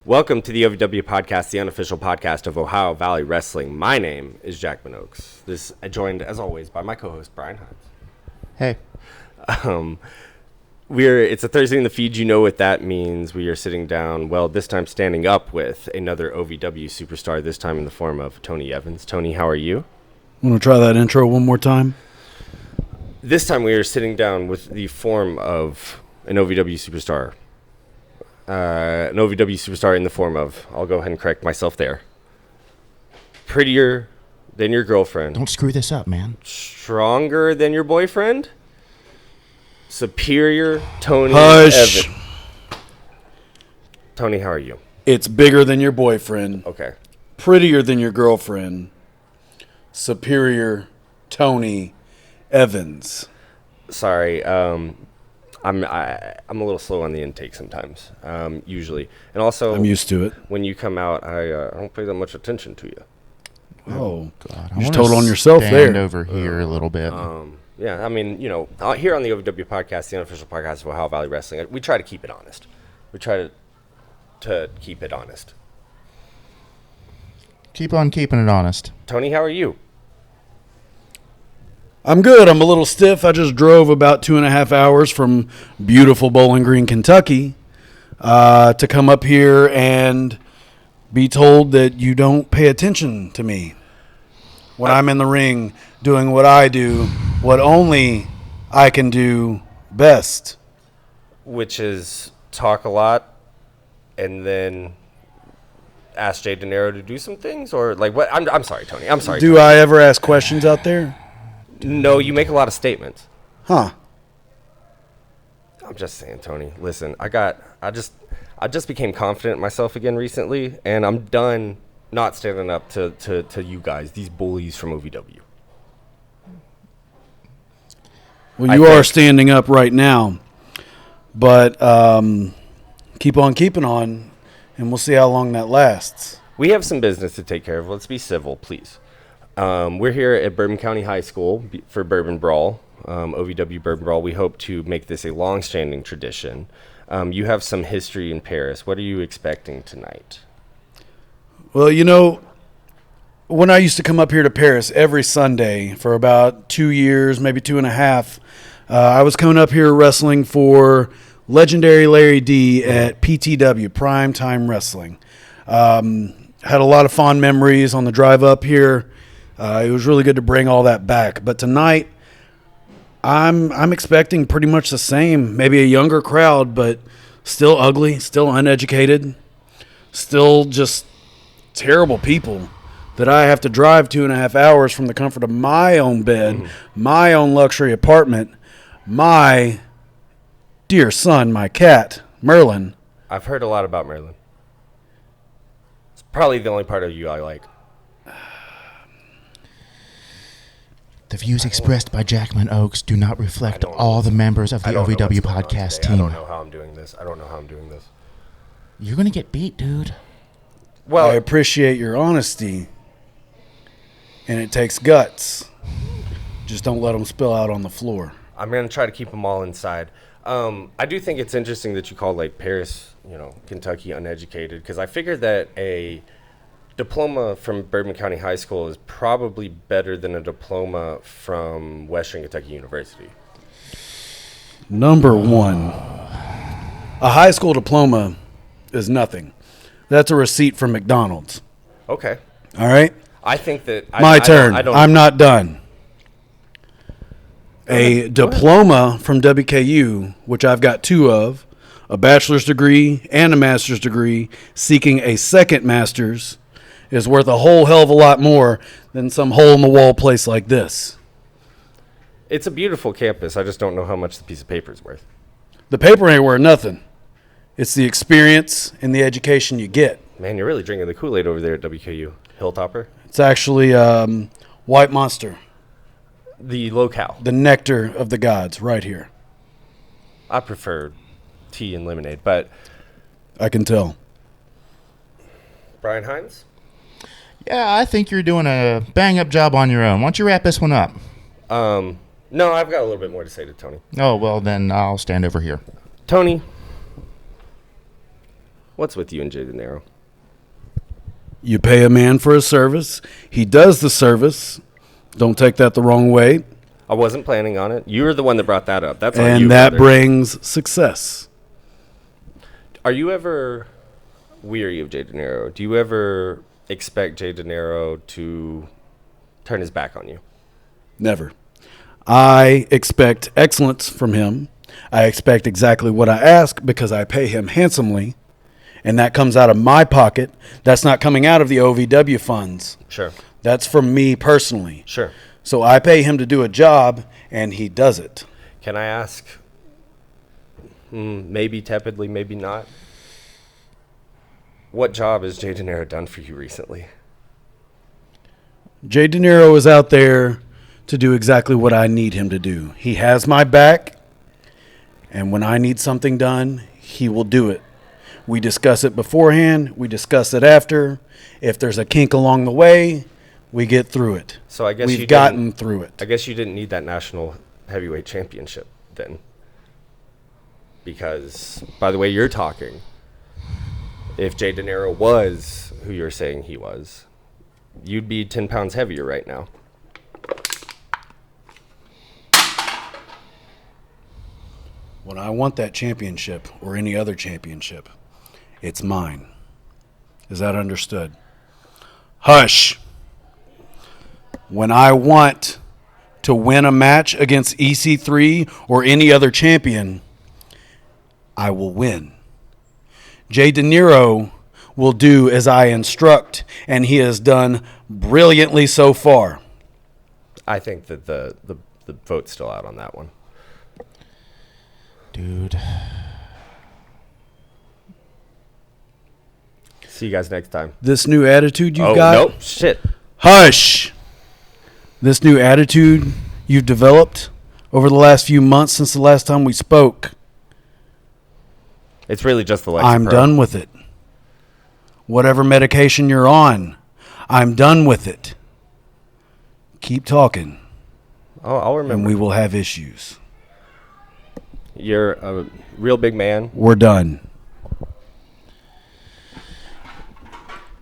Welcome to the OVWP podcast, the unofficial podcast of Ohio Valley Wrestling. My name is Jackman. Joined, as always, by my co-host, Brian Hines. Hey. It's a Thursday in the feed. You know what that means. We are sitting down, this time standing up with another OVW superstar, this time in the form of Tony Evans. Tony, how are you? Want to try that intro one more time? This time we are sitting down with the form of an OVW superstar. An OVW superstar in the form of, I'll go ahead and correct myself there, prettier than your girlfriend. Don't screw this up, man. Stronger than your boyfriend. Superior Tony Hush. Evans. Tony, how are you? It's bigger than your boyfriend. Okay. Prettier than your girlfriend. Superior Tony Evans. Sorry, I'm a little slow on the intake sometimes, usually. And also, I'm used to it. When you come out, I don't pay that much attention to you. Oh, God. You just told on yourself stand there. over here a little bit. Yeah, I mean, here on the OVW podcast, the unofficial podcast of Ohio Valley Wrestling, we try to keep it honest. We try to keep it honest. Keep on keeping it honest. Tony, how are you? I'm good. I'm a little stiff. I just drove about 2.5 hours from beautiful Bowling Green, Kentucky, to come up here and be told that you don't pay attention to me when I'm in the ring doing what I do, what only I can do best. Which is talk a lot and then ask Jay De Niro to do some things? Or, like, what? I'm sorry, Tony. I'm sorry. Do Tony. I ever ask questions out there? No, you make a lot of statements. Huh. I'm just saying, Tony. Listen, I just became confident in myself again recently, and I'm done not standing up to you guys, these bullies from OVW. Well, you are standing up right now, but keep on keeping on, and we'll see how long that lasts. We have some business to take care of. Let's be civil, please. We're here at Bourbon County High School for Bourbon Brawl, OVW Bourbon Brawl. We hope to make this a long-standing tradition. You have some history in Paris. What are you expecting tonight? Well, when I used to come up here to Paris every Sunday for about 2 years, maybe 2.5, I was coming up here wrestling for legendary Larry D at PTW, Prime Time Wrestling. Had a lot of fond memories on the drive up here. It was really good to bring all that back. But tonight, I'm expecting pretty much the same. Maybe a younger crowd, but still ugly, still uneducated, still just terrible people that I have to drive 2.5 hours from the comfort of my own bed, my own luxury apartment, my dear son, my cat, Merlin. I've heard a lot about Merlin. It's probably the only part of you I like. The views expressed by Jackman Oaks do not reflect all the members of the OVW podcast team. I don't know how I'm doing this. You're going to get beat, dude. Well, I appreciate your honesty, and it takes guts. Just don't let them spill out on the floor. I'm going to try to keep them all inside. I do think it's interesting that you call, like, Paris, Kentucky uneducated, because I figured that a diploma from Bourbon County High School is probably better than a diploma from Western Kentucky University. Number one, a high school diploma is nothing. That's a receipt from McDonald's. Okay. All right? I think that... My turn. I'm not done. A diploma from WKU, which I've got 2 of, a bachelor's degree and a master's degree, seeking a second master's, is worth a whole hell of a lot more than some hole-in-the-wall place like this. It's a beautiful campus. I just don't know how much the piece of paper is worth. The paper ain't worth nothing. It's the experience and the education you get. Man, you're really drinking the Kool-Aid over there at WKU. Hilltopper? It's actually White Monster. The locale. The nectar of the gods right here. I prefer tea and lemonade, but... I can tell. Brian Hines? Yeah, I think you're doing a bang-up job on your own. Why don't you wrap this one up? No, I've got a little bit more to say to Tony. Oh, well, then I'll stand over here. Tony, What's with you and Jay De Niro? You pay a man for a service. He does the service. Don't take that the wrong way. I wasn't planning on it. You were the one that brought that up. That's on you, And that brother. brings success. Are you ever weary of Jay De Niro? Do you ever expect Jay De Niro to turn his back on you? Never. I expect excellence from him. I expect exactly what I ask because I pay him handsomely, and that comes out of my pocket. That's not coming out of the OVW funds. Sure. That's from me personally. Sure. So I pay him to do a job, and he does it. Can I ask, maybe tepidly, maybe not, what job has Jay De Niro done for you recently? Jay De Niro is out there to do exactly what I need him to do. He has my back, and when I need something done, he will do it. We discuss it beforehand. We discuss it after. If there's a kink along the way, we get through it. So I guess we've gotten through it. I guess you didn't need that national heavyweight championship then. Because by the way you're talking, if Jay De Niro was who you're saying he was, you'd be 10 pounds heavier right now. When I want that championship or any other championship, it's mine. Is that understood? Hush. When I want to win a match against EC3 or any other champion, I will win. Jay De Niro will do as I instruct, and he has done brilliantly so far. I think that the vote's still out on that one. Dude. See you guys next time. This new attitude you've Oh, got. nope. Shit. Hush! This new attitude you've developed over the last few months since the last time we spoke, It's really just the Lexapro. I'm done with it. Whatever medication you're on, I'm done with it. Keep talking, I'll remember. and we will have issues. You're a real big man. We're done.